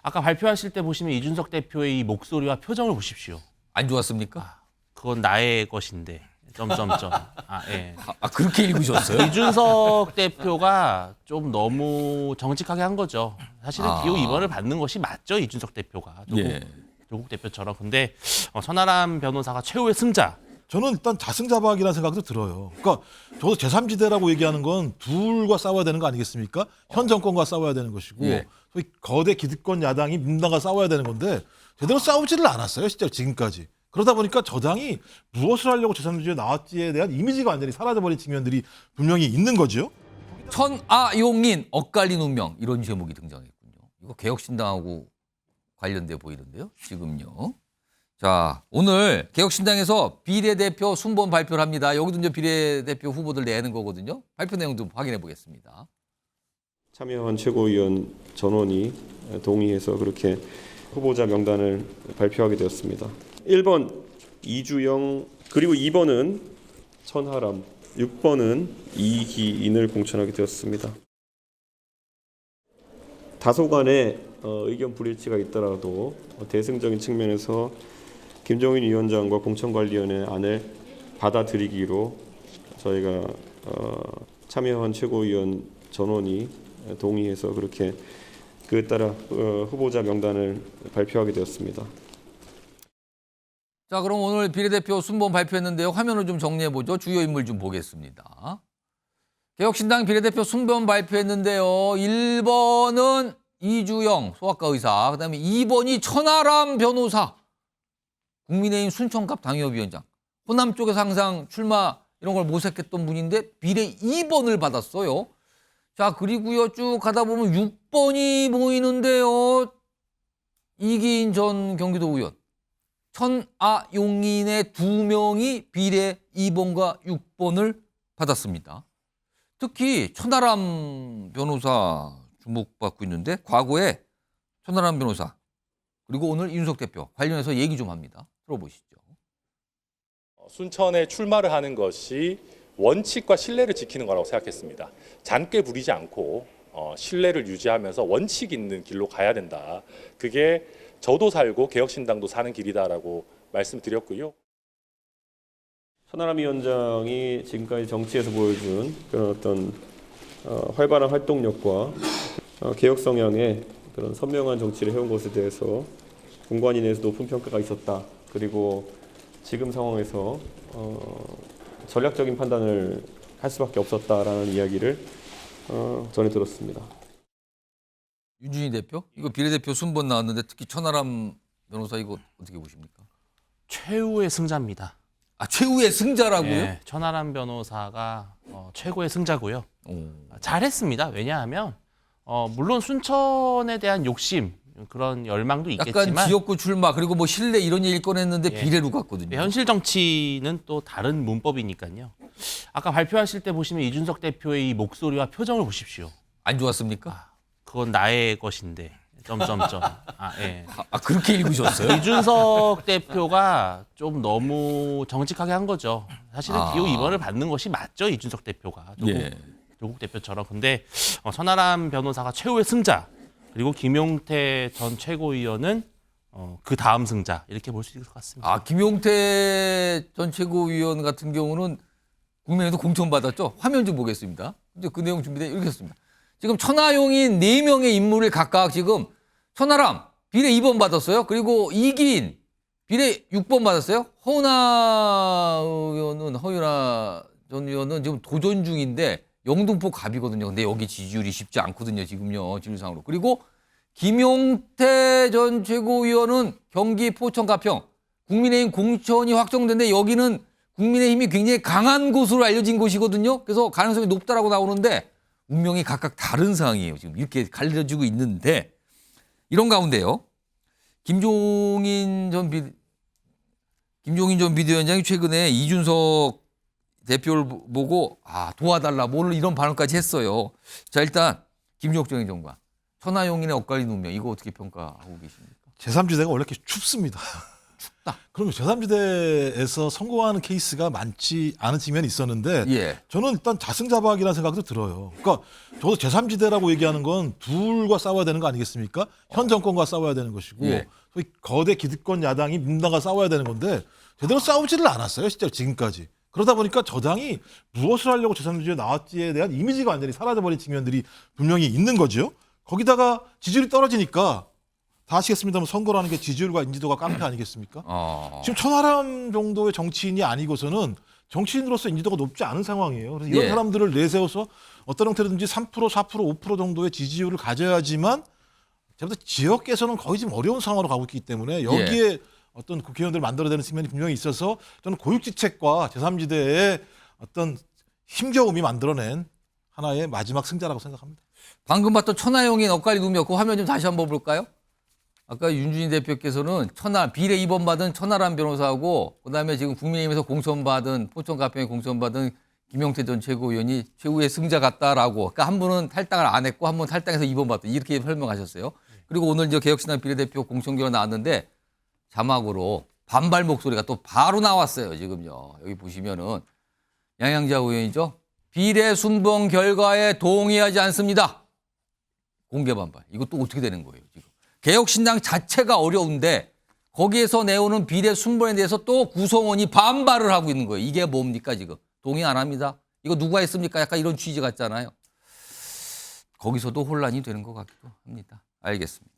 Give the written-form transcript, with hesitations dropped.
아까 발표하실 때 보시면 이준석 대표의 이 목소리와 표정을 보십시오. 안 좋았습니까? 그건 나의 것인데. 점점점. 예. 그렇게 읽으셨어요? 이준석 대표가 좀 너무 정직하게 한 거죠. 사실은 기호 2번을 받는 것이 맞죠, 이준석 대표가. 조국 대표처럼. 근데 천하람 변호사가 최후의 승자. 저는 일단 자승자박이라는 생각도 들어요. 그러니까 저도 제3지대라고 얘기하는 건 둘과 싸워야 되는 거 아니겠습니까? 현 정권과 싸워야 되는 것이고 예. 소위 거대 기득권 야당이 민당과 싸워야 되는 건데 제대로 싸우지를 않았어요. 진짜 지금까지. 그러다 보니까 저당이 무엇을 하려고 제3지대에 나왔지에 대한 이미지가 완전히 사라져버린 측면들이 분명히 있는 거죠. 천아용인 엇갈린 운명 이런 제목이 등장했군요. 이거 개혁신당하고 관련돼 보이는데요. 지금요. 자, 오늘 개혁신당에서 비례대표 순번 발표를 합니다. 여기도 이제 비례대표 후보들 내는 거거든요. 발표 내용 좀 확인해 보겠습니다. 참여한 최고위원 전원이 동의해서 그렇게 후보자 명단을 발표하게 되었습니다. 1번 이주영, 그리고 2번은 천하람, 6번은 이기인을 공천하게 되었습니다. 다소간의 의견 불일치가 있더라도 대승적인 측면에서 김종인 위원장과 공천관리위원회 안을 받아들이기로 저희가 참여한 최고위원 전원이 동의해서 그렇게 그에 따라 후보자 명단을 발표하게 되었습니다. 자, 그럼 오늘 비례대표 순번 발표했는데요. 화면을 좀 정리해 보죠. 주요 인물 좀 보겠습니다. 개혁신당 비례대표 순번 발표했는데요. 1번은 이주영 소아과 의사, 그다음에 2번이 천하람 변호사, 국민의힘 순천갑 당협위원장. 호남 쪽에서 항상 출마 이런 걸 모색했던 분인데 비례 2번을 받았어요. 자, 그리고요 쭉 가다 보면 6번이 보이는데요. 이기인 전 경기도 의원. 천아용인의 2명이 비례 2번과 6번을 받았습니다. 특히 천하람 변호사 주목받고 있는데 과거에 천하람 변호사 그리고 오늘 이준석 대표 관련해서 얘기 좀 합니다. 들어보시죠. 순천에 출마를 하는 것이 원칙과 신뢰를 지키는 거라고 생각했습니다. 잔꾀 부리지 않고 신뢰를 유지하면서 원칙 있는 길로 가야 된다. 그게 저도 살고 개혁신당도 사는 길이다라고 말씀드렸고요. 천하람 위원장이 지금까지 정치에서 보여준 그런 어떤 활발한 활동력과 개혁 성향의 그런 선명한 정치를 해온 것에 대해서 공관위 내에서 높은 평가가 있었다. 그리고 지금 상황에서 전략적인 판단을 할 수밖에 없었다라는 이야기를 전해 들었습니다. 윤준희 대표? 이거 비례대표 순번 나왔는데 특히 천하람 변호사 이거 어떻게 보십니까? 최후의 승자입니다. 최후의 승자라고요? 예, 천하람 변호사가 최고의 승자고요. 잘했습니다. 왜냐하면 물론 순천에 대한 욕심 그런 열망도 있겠지만 약간 지역구 출마 그리고 뭐 신뢰 이런 얘기를 꺼냈는데 비례로 갔거든요. 현실 정치는 또 다른 문법이니까요. 아까 발표하실 때 보시면 이준석 대표의 이 목소리와 표정을 보십시오. 안 좋았습니까? 그건 나의 것인데. 점점점. 예. 그렇게 읽으셨어요? 이준석 대표가 좀 너무 정직하게 한 거죠. 사실은 기호 2번을 받는 것이 맞죠, 이준석 대표가. 조국 대표처럼. 근데 천하람 변호사가 최후의 승자, 그리고 김용태 전 최고위원은 그 다음 승자, 이렇게 볼 수 있을 것 같습니다. 김용태 전 최고위원 같은 경우는 국민의힘도 공천받았죠? 화면 좀 보겠습니다. 이제 그 내용 준비돼 이렇게 했습니다. 지금 천하용인 4명의 인물을 각각 지금 천하람 비례 2번 받았어요. 그리고 이기인 비례 6번 받았어요. 허윤아 전 의원은 지금 도전 중인데 영등포 갑이거든요. 근데 여기 지지율이 쉽지 않거든요. 지금요. 지율상으로. 그리고 김용태 전 최고위원은 경기 포천 가평 국민의힘 공천이 확정됐는데 여기는 국민의힘이 굉장히 강한 곳으로 알려진 곳이거든요. 그래서 가능성이 높다라고 나오는데 운명이 각각 다른 상황이에요. 지금 이렇게 갈려지고 있는데 이런 가운데요. 김종인 전 비대위원장이 최근에 이준석 대표를 보고 도와달라 뭘 이런 발언까지 했어요. 자, 일단 김종혁 정관 천하용인의 엇갈린 운명 이거 어떻게 평가하고 계십니까? 제3지대가 원래 이렇게 춥습니다. 춥다. 그러면 제3지대에서 성공하는 케이스가 많지 않은 측면이 있었는데 예. 저는 일단 자승자박이라는 생각도 들어요. 그러니까 저도 제3지대라고 얘기하는 건 둘과 싸워야 되는 거 아니겠습니까? 현 정권과 싸워야 되는 것이고 예. 소위 거대 기득권 야당이 민당과 싸워야 되는 건데 제대로 싸우지를 않았어요. 실제로 지금까지. 그러다 보니까 저당이 무엇을 하려고 제3지대에 나왔지에 대한 이미지가 완전히 사라져버린 측면들이 분명히 있는 거죠. 거기다가 지지율이 떨어지니까 다 아시겠습니다만 선거라는 게 지지율과 인지도가 깡패 아니겠습니까? 지금 천하람 정도의 정치인이 아니고서는 정치인으로서 인지도가 높지 않은 상황이에요. 그래서 이런 예. 사람들을 내세워서 어떤 형태로든지 3%, 4%, 5% 정도의 지지율을 가져야지만 제가 지역에서는 거의 지금 어려운 상황으로 가고 있기 때문에 여기에 어떤 국회의원들을 만들어야 되는 측면이 분명히 있어서 저는 고육지책과 제3지대의 어떤 힘겨움이 만들어낸 하나의 마지막 승자라고 생각합니다. 방금 봤던 천하용인 엇갈리 놈이었고 화면 좀 다시 한번 볼까요? 아까 윤준희 대표께서는 비례 2번 받은 천하람 변호사하고 그다음에 지금 국민의힘에서 공천받은 포천 가평에 공천받은 김용태 전 최고위원이 최후의 승자 같다라고. 그러니까 한 분은 탈당을 안 했고 한 분은 탈당해서 2번 받던 이렇게 설명하셨어요. 그리고 오늘 이제 개혁신당 비례대표 공천결과 나왔는데 자막으로 반발 목소리가 또 바로 나왔어요. 지금요. 여기 보시면은 양양자 의원이죠. 비례 순번 결과에 동의하지 않습니다. 공개 반발. 이거 또 어떻게 되는 거예요, 지금? 개혁신당 자체가 어려운데 거기에서 내오는 비례 순번에 대해서 또 구성원이 반발을 하고 있는 거예요. 이게 뭡니까 지금? 동의 안 합니다. 이거 누가 했습니까? 약간 이런 취지 같잖아요. 거기서도 혼란이 되는 것 같기도 합니다. 알겠습니다.